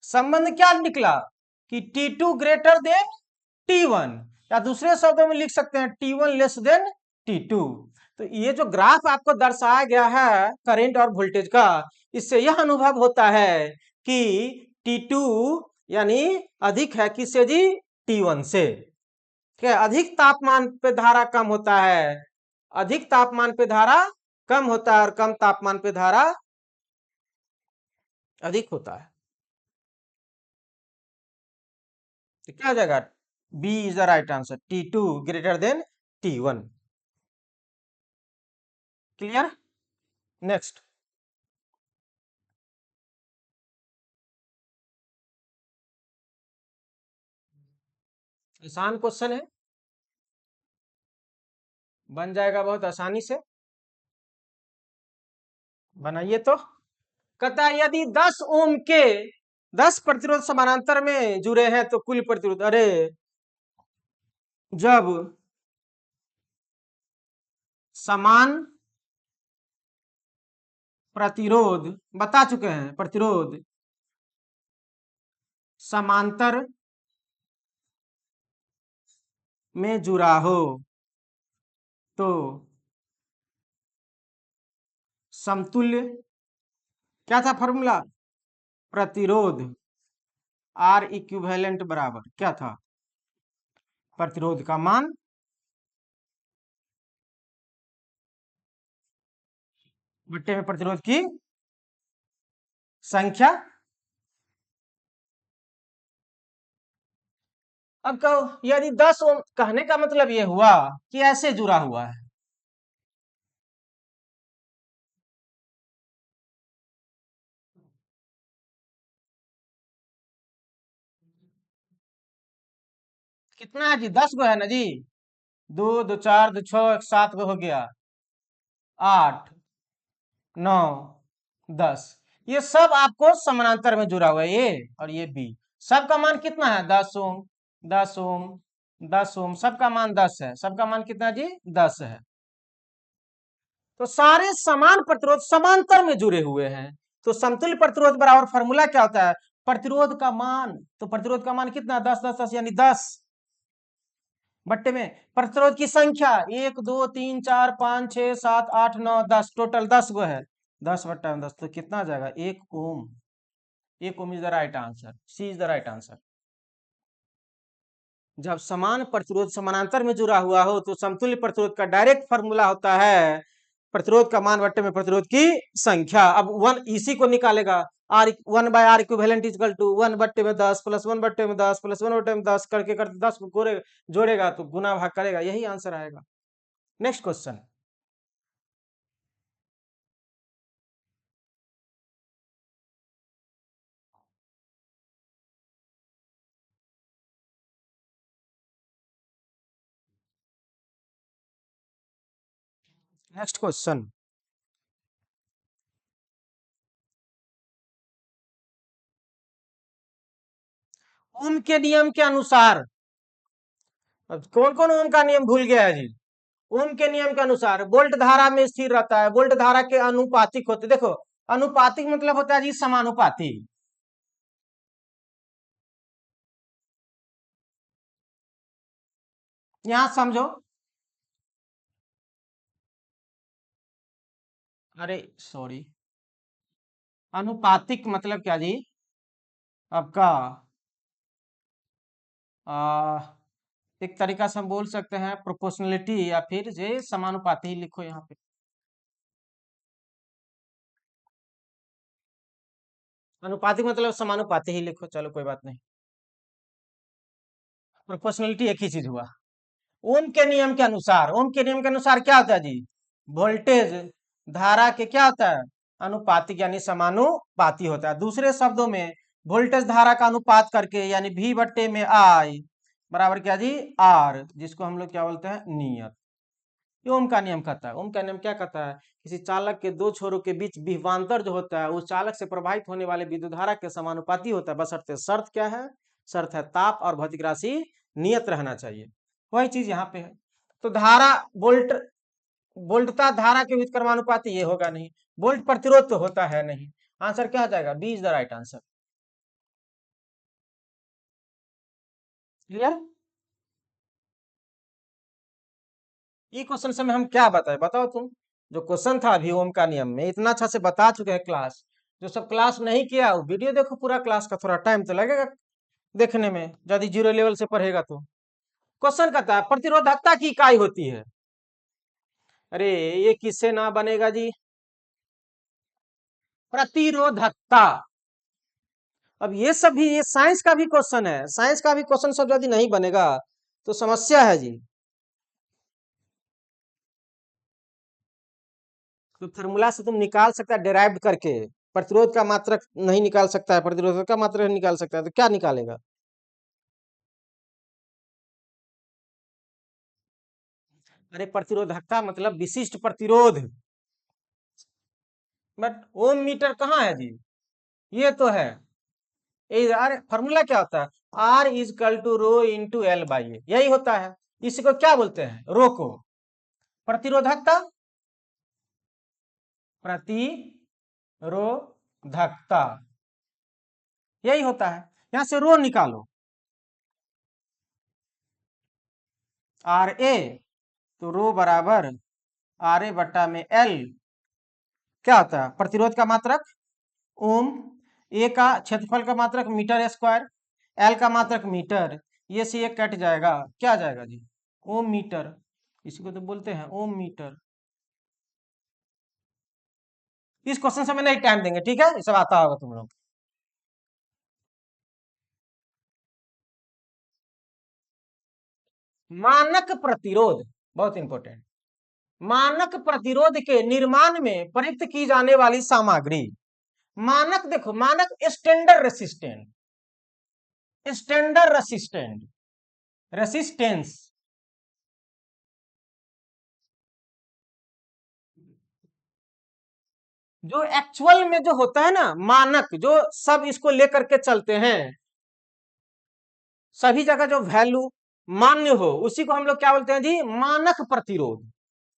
संबंध क्या निकला कि T2 ग्रेटर देन T1, या दूसरे शब्दों में लिख सकते हैं T1 लेस देन T2। तो ये जो ग्राफ आपको दर्शाया गया है करंट और वोल्टेज का, इससे यह अनुभव होता है कि T2 यानी अधिक है किससे जी, T1 से। क्या अधिक तापमान पे धारा कम होता है, अधिक तापमान पे धारा कम होता है और कम तापमान पे धारा अधिक होता है। तो क्या हो जाएगा, B is the right answer, T2 greater than T1। Clear. Next, आसान क्वेश्चन है, बन जाएगा बहुत आसानी से, बनाइए। तो कहता है यदि 10 ओम के 10 प्रतिरोध समानांतर में जुड़े हैं तो कुल प्रतिरोध, अरे जब समान प्रतिरोध, बता चुके हैं, प्रतिरोध समांतर में जुड़ा हो तो समतुल्य, क्या था फॉर्मूला, प्रतिरोध R इक्विवेलेंट बराबर क्या था, प्रतिरोध का मान बट्टे में प्रतिरोध की संख्या। अब कहो यदि 10 ओम, कहने का मतलब यह हुआ कि ऐसे जुड़ा हुआ है, कितना है जी, 10 गो है ना जी, 2 2 4 2 6 7 गो हो गया, 8 9 10, ये सब आपको समानांतर में जुड़ा हुआ है, ये और ये बी। सबका मान कितना है, 10 ओम 10 ओम 10 ओम, सबका मान 10 है, सबका मान कितना जी, 10 है। तो सारे समान प्रतिरोध समांतर में जुड़े हुए हैं, तो समतुल्य प्रतिरोध बराबर फॉर्मूला क्या होता है, प्रतिरोध का मान, तो प्रतिरोध का मान कितना, 10 10 10 यानी 10 बट्टे में प्रतिरोध की संख्या 1 2 3 4 5 6 7 8 9 10, टोटल 10 गो है, 10 बट्टा 10 तो कितना आ जाएगा, 1 ohm. 1 ohm is the right answer, C is the right answer. जब समान प्रतिरोध समानांतर में जुड़ा हुआ हो तो समतुल्य प्रतिरोध का डायरेक्ट फॉर्मूला होता है प्रतिरोध का मान बट्टे में प्रतिरोध की संख्या। अब 1 इसी को निकालेगा, R 1/r equivalent equal to 1/10 plus 1/10 plus 1/10 करके करते 10 को जोड़ेगा तो गुना भाग करेगा, यही आंसर आएगा। Next question. Next question. Ohm के नियम के अनुसार, अब कौन कौन ओम का नियम भूल गया है जी? ओम के नियम के अनुसार वोल्ट धारा में स्थिर रहता है, वोल्ट धारा के अनुपातिक होते, देखो अनुपातिक मतलब होता है जी समानुपाती। यहां समझो, अरे सॉरी, अनुपातिक मतलब क्या जी? आपका एक तरीका से हम बोल सकते हैं प्रोपोर्शनलिटी, या फिर जे समानुपाती ही लिखो यहाँ पे। अनुपातिक मतलब समानुपाती ही लिखो, चलो कोई बात नहीं। प्रोपोर्शनलिटी एक ही चीज हुआ। ओम के नियम के अनुसार, ओम के नियम के अनुसार क्या होता है जी? वोल्टेज धारा के क्या होता है? अनुपातिक यानी समानुपाती होता है। दूसरे शब्दों में वोल्टेज धारा का अनुपात करके यानी V बट्टे में I बराबर क्या जी? R, जिसको हम लोग क्या बोलते हैं? नियत। ये ओम का नियम कहता है। ओम का नियम क्या कहता है? किसी चालक के दो छोरों के बीच विभवांतर जो होता है उस चालक से प्रवाहित होने वाले विद्युत धारा के समानुपाती होता है, बशर्ते शर्त क्या है? शर्त है ताप और भौतिक राशि नियत रहना चाहिए। वही चीज यहाँ पे है। तो धारा वोल्ट, वोल्टता धारा के बीच क्रमानुपाती, ये होगा नहीं। वोल्ट प्रतिरोध तो होता है नहीं। आंसर क्या हो जाएगा? B is the right answer. Clear? ये क्वेश्चन से हम क्या बताए, बताओ तुम। जो क्वेश्चन था अभी ओम का नियम में इतना अच्छा से बता चुके हैं क्लास। जो सब क्लास नहीं किया वो वीडियो देखो पूरा क्लास का, थोड़ा टाइम तो लगेगा देखने में, यदि जीरो लेवल से पढ़ेगा तो। क्वेश्चन कहता है प्रतिरोधकता की इकाई होती है। अरे ये किससे ना बनेगा जी? प्रतिरोधकता। अब ये सब भी, ये साइंस का भी क्वेश्चन है, साइंस का भी क्वेश्चन सब यदि नहीं बनेगा तो समस्या है जी। तो फार्मूला से तुम निकाल सकता है डिराइव करके। प्रतिरोध का मात्रक नहीं निकाल सकता है, प्रतिरोध का मात्रक निकाल सकता है, तो क्या निकालेगा? अरे प्रतिरोधकता मतलब विशिष्ट प्रतिरोध। बट ओम मीटर कहाँ है जी? ये तो है। अरे फॉर्मूला क्या होता है? R is equal to rho into L by A, यही होता है। इसको क्या बोलते हैं? रो को। प्रतिरोधकता, प्रतिरोधकता यही होता है। यहां से रो निकालो, आर ए, तो रो बराबर आर ए बट्टा में एल, क्या होता है? प्रतिरोध का मात्रक ओम, ए का क्षेत्रफल का मात्रक मीटर स्क्वायर, एल का मात्रक मीटर, ये से ये कट जाएगा, क्या जाएगा जी? ओम मीटर। इसी को तो बोलते हैं ओम मीटर। इस क्वेश्चन से मैं नहीं टाइम देंगे, ठीक है? ये सब आता होगा तुम लोग। मानक प्रतिरोध बहुत इंपॉर्टेंट। मानक प्रतिरोध के निर्माण में प्रयुक्त की जाने वाली सामग्री। मानक देखो, मानक standard resistant, standard resistant, resistance. जो एक्चुअल में जो होता है ना मानक, जो सब इसको लेकर के चलते हैं, सभी जगह जो वैल्यू मान्य हो उसी को हम लोग क्या बोलते हैं जी? मानक प्रतिरोध।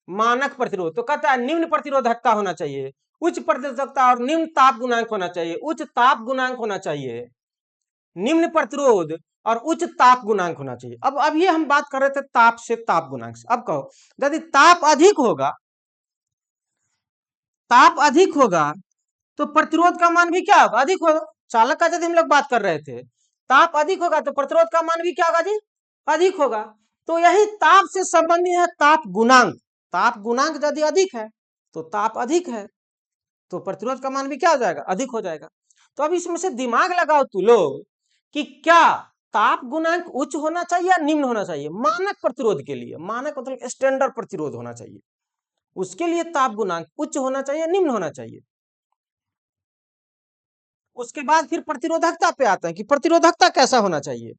मानक प्रतिरोध तो कहता है निम्न प्रतिरोधकता होना चाहिए, उच्च प्रतिरोधकता और निम्न ताप गुणांक होना चाहिए, उच्च ताप गुणांक होना चाहिए, निम्न प्रतिरोध और उच्च ताप गुणांक होना चाहिए। अब अभी हम बात कर रहे थे ताप से ताप गुणांक से। अब कहो यदि ताप अधिक होगा, ताप अधिक होगा तो प्रतिरोध का मान भी क्या होगा? अधिक होगा। चालक का यदि हम लोग बात कर रहे थे, ताप अधिक होगा तो प्रतिरोध का मान भी क्या होगा जी? अधिक होगा। तो यही ताप से संबंधित है ताप गुणांक। ताप गुणांक यदि अधिक है तो ताप अधिक है, तो प्रतिरोध का मान भी क्या हो जाएगा? अधिक हो जाएगा। तो अब इसमें से दिमाग लगाओ तू लोग कि क्या ताप गुणांक उच्च होना चाहिए या निम्न होना चाहिए। मानक प्रतिरोध के लिए, मानक मतलब स्टैंडर्ड प्रतिरोध होना चाहिए, उसके लिए ताप गुणांक उच्च होना चाहिए, निम्न होना चाहिए। उसके बाद फिर प्रतिरोधकता पे आते हैं कि प्रतिरोधकता कैसा होना चाहिए।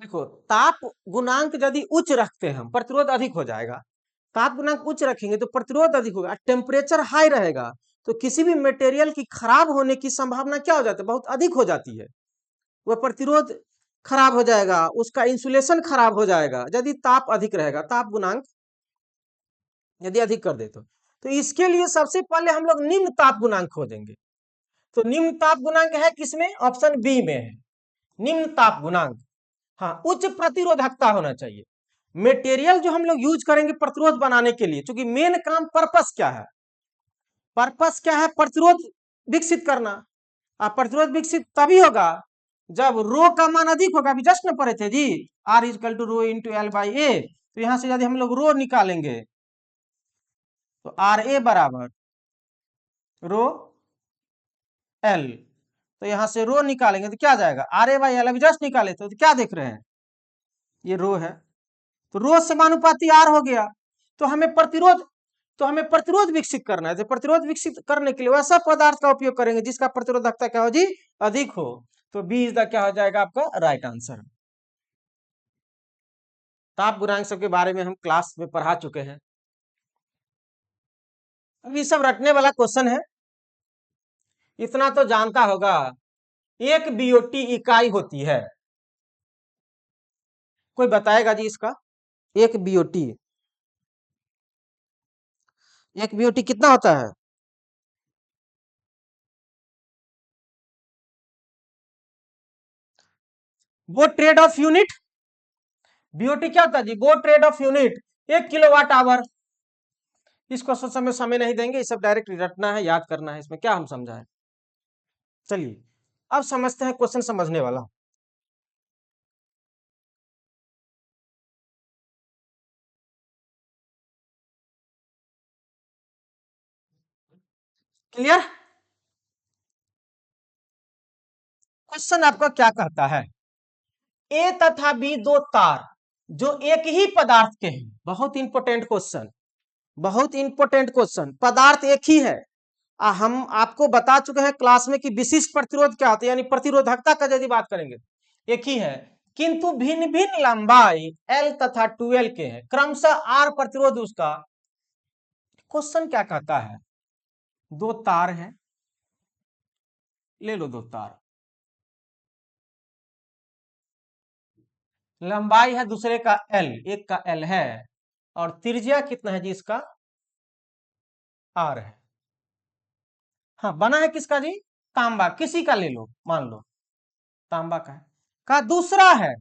देखो, ताप गुणांक यदि उच्च रखते हैं हम, प्रतिरोध अधिक हो जाएगा। ताप गुणांक उच्च रखेंगे तो प्रतिरोध अधिक होगा, टेम्परेचर हाई रहेगा तो किसी भी मटेरियल की खराब होने की संभावना क्या हो जाती है, बहुत अधिक हो जाती है। वह प्रतिरोध खराब हो जाएगा, उसका इंसुलेशन खराब हो जाएगा यदि ताप अधिक रहेगा, ताप गुणांक यदि अधिक कर दे तो इसके लिए सबसे पहले हम लोग निम्न ताप गुणांक खोजेंगे। तो निम्न ताप गुणांक है किसमें, ऑप्शन बी में है निम्न ताप गुणांक। हाँ, उच्च प्रतिरोधकता होना चाहिए। मटेरियल जो हम लोग यूज करेंगे प्रतिरोध बनाने के लिए, क्योंकि मेन काम पर्पस क्या है, पर्पस क्या है, प्रतिरोध विकसित करना। प्रतिरोध विकसित तभी होगा जब रो का मान अधिक होगा। अभी जस्ट न पढ़े थे जी, R is equal to rho into L by A. तो यहां से यदि हम लोग रो निकालेंगे तो आर ए बराबर रो एल, तो यहां से रो निकालेंगे तो क्या जाएगा, आर ए बाई एल। अभी जस्ट निकाले तो क्या देख रहे हैं, ये रो है, तो रो समानुपाती आर हो गया। तो हमें प्रतिरोध विकसित करना है। तो प्रतिरोध विकसित करने के लिए वैसा पदार्थ का उपयोग करेंगे जिसका प्रतिरोधकता क्या हो जी, अधिक हो। तो बी इज द क्या हो जाएगा आपका राइट आंसर। ताप गुणांक सब के बारे में हम क्लास में पढ़ा चुके हैं। अब ये सब रटने वाला क्वेश्चन है, इतना तो जानता होगा। एक बीओटी इकाई होती है, कोई बताएगा जी इसका। एक बीओटी, एक बीओटी कितना होता है। वो ट्रेड ऑफ यूनिट, बीओटी क्या होता है जी, वो trade off unit 1 kilowatt hour. इसको समय नहीं देंगे, ये सब डायरेक्ट रटना है, याद करना है, इसमें क्या हम समझा है। चलिए अब समझते हैं क्वेश्चन समझने वाला। क्लियर। क्वेश्चन आपका क्या कहता है, ए तथा बी दो तार जो एक ही पदार्थ के हैं। बहुत इंपॉर्टेंट क्वेश्चन, बहुत इंपॉर्टेंट क्वेश्चन। पदार्थ एक ही है, हम आपको बता चुके हैं क्लास में कि विशिष्ट प्रतिरोध क्या होता है, यानी प्रतिरोधकता का यदि बात करेंगे एक ही है, किंतु भिन्न भिन्न लंबाई एल तथा 2L के हैं, क्रमशः आर प्रतिरोध उसका। क्वेश्चन क्या कहता है, दो तार हैं, ले लो दो तार, लंबाई है दूसरे का एल, एक का एल है, और त्रिज्या कितना है जी इसका, आर है। हाँ, बना है किसका जी, तांबा, किसी का ले लो, मान लो तांबा का है। का दूसरा है,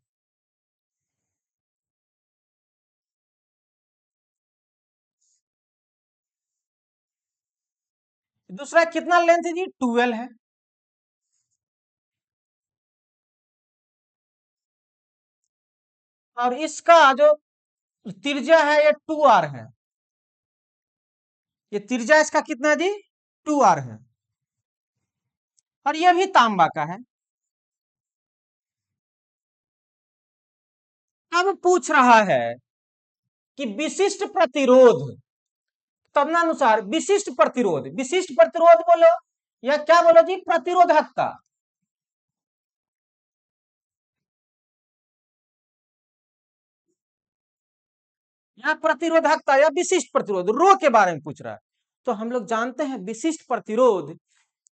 दूसरा कितना लेंथ है जी, 12 है। और इसका जो त्रिज्या है ये 2R है। ये त्रिज्या इसका कितना है जी, 2R है, और ये भी तांबा का है। अब पूछ रहा है कि विशिष्ट प्रतिरोध, तदनुसार विशिष्ट प्रतिरोध, विशिष्ट प्रतिरोध बोलो या क्या बोलो जी, प्रतिरोधकता। या प्रतिरोधकता या विशिष्ट प्रतिरोध, रो के बारे में पूछ रहा है। तो हम लोग जानते हैं विशिष्ट प्रतिरोध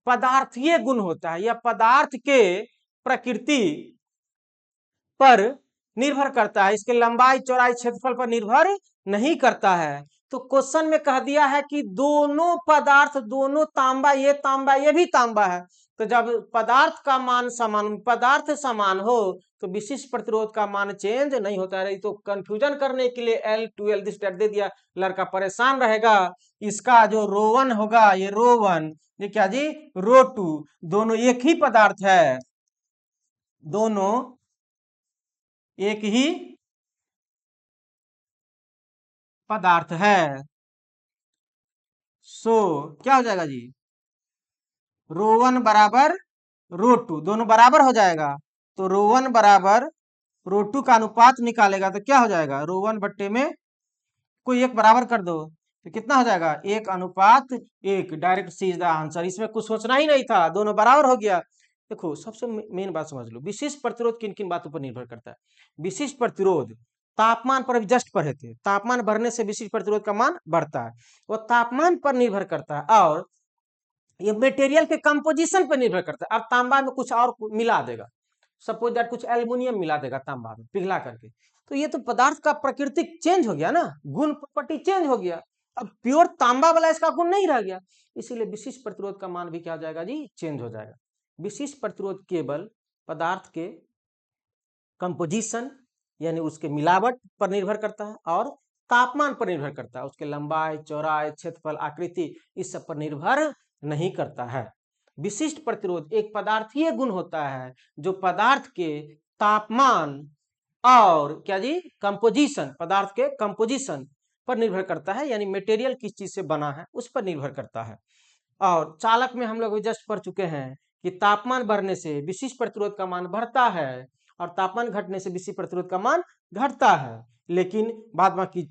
पदार्थीय गुण होता है, या पदार्थ के प्रकृति पर निर्भर करता है, इसके लंबाई चौड़ाई क्षेत्रफल पर निर्भर नहीं करता है। तो क्वेश्चन में कह दिया है कि दोनों पदार्थ, दोनों तांबा ये भी तांबा है। तो जब पदार्थ का मान समान, पदार्थ समान हो तो विशिष्ट प्रतिरोध का मान चेंज नहीं होता है। तो कंफ्यूजन करने के लिए L2L दिस दे दिया, लड़का परेशान रहेगा। इसका जो रो 1 होगा, ये रो 1, ये क्या जी रो 2, दोनों एक ही पदार्थ है, दोनों एक ही पदार्थ है। सो क्या हो जाएगा जी, रो 1 बराबर रो 2 दोनों बराबर हो जाएगा। तो रो 1 बराबर रो 2 का अनुपात निकालेगा तो क्या हो जाएगा, रो 1 बट्टे में कोई एक बराबर कर दो तो कितना हो जाएगा, 1:1। Direct C is the answer, इसमें कुछ सोचना ही नहीं था, दोनों बराबर हो गया। देखो सबसे मेन बात समझ लो, विशिष्ट प्रतिरोध किन किन बातों पर निर्भर करता है। विशिष्ट प्रतिरोध तापमान पर, अभी जस्ट पढ़े थे, तापमान बढ़ने से विशिष्ट प्रतिरोध का मान बढ़ता है, वो तापमान पर निर्भर करता है। और ये मटेरियल के कंपोजिशन पर निर्भर करता है। अब तांबा में कुछ और मिला देगा, सपोज दैट कुछ एल्युमिनियम मिला देगा तांबा में पिघला करके, तो ये तो पदार्थ का प्राकृतिक चेंज हो गया ना, गुण प्रॉपर्टी चेंज हो गया। अब प्योर तांबा वाला इसका गुण नहीं रह गया, इसीलिए विशिष्ट प्रतिरोध का मान भी क्या हो जाएगा जी, चेंज हो जाएगा। विशिष्ट प्रतिरोध केवल पदार्थ के कंपोजिशन यानी उसके मिलावट पर निर्भर करता है और तापमान पर निर्भर करता है, उसके लंबाई, चौड़ाई, क्षेत्रफल, आकृति, इस सब पर निर्भर नहीं करता है। विशिष्ट प्रतिरोध एक पदार्थीय गुण होता है जो पदार्थ के तापमान और क्या जी, कंपोजिशन, पदार्थ के कंपोजिशन पर निर्भर करता है, यानी मटेरियल किस चीज से बना है उस पर निर्भर करता है। और चालक में हम लोग जस्ट पढ़ चुके हैं कि तापमान बढ़ने से विशिष्ट प्रतिरोध का मान बढ़ता है और तापमान घटने से विशिष्ट प्रतिरोध का मान घटता है। लेकिन बाद बाकी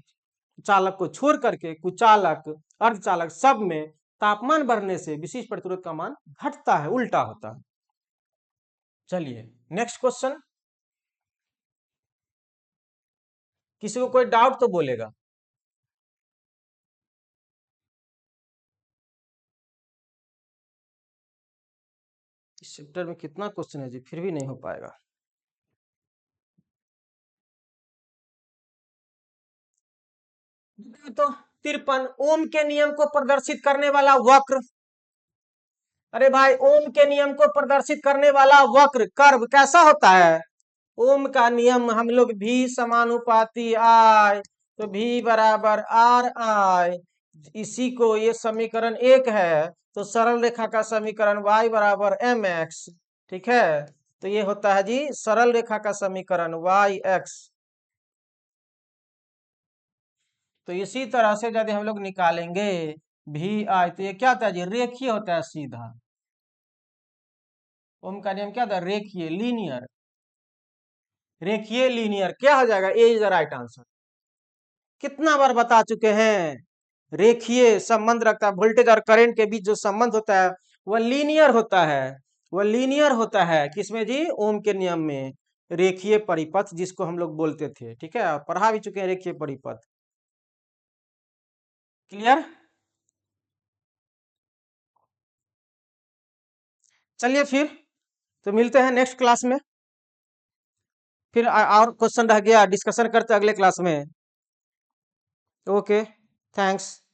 चालक को छोड़ करके कुचालक, अर्धचालक सब में तापमान बढ़ने से विशिष्ट प्रतिरोध का मान घटता है, उल्टा होता है। चलिए नेक्स्ट क्वेश्चन, किसी को कोई डाउट तो बोलेगा। इस चैप्टर में कितना क्वेश्चन है जी, फिर भी नहीं हो पाएगा। तो 53, ओम के नियम को प्रदर्शित करने वाला वक्र। अरे भाई, ओम के नियम को प्रदर्शित करने वाला वक्र कर्व कैसा होता है। ओम का नियम हम लोग भी समानुपाती आई, तो भी बराबर आर आई, इसी को ये समीकरण 1 है। तो सरल रेखा का समीकरण y बराबर mx, ठीक है। तो ये होता है जी सरल रेखा का समीकरण yx। तो इसी तरह से यदि हम लोग निकालेंगे भी आई, तो ये क्या होता है जी, रेखीय होता है सीधा। ओम का नियम क्या होता है, रेखीय, लीनियर। रेखीय लीनियर क्या हो जाएगा, ए इज द राइट आंसर। कितना बार बता चुके हैं, रेखीय संबंध रखता है, वोल्टेज और करंट के बीच जो संबंध होता है वह लीनियर होता है। वह लीनियर होता है किसमें जी, ओम के नियम में। रेखीय परिपथ जिसको हम लोग बोलते थे, ठीक है, पढ़ा भी चुके हैं रेखीय परिपथ। क्लियर। चलिए फिर तो मिलते हैं नेक्स्ट क्लास में, फिर और क्वेश्चन रह गया डिस्कशन करते हैं अगले क्लास में। Okay, thanks.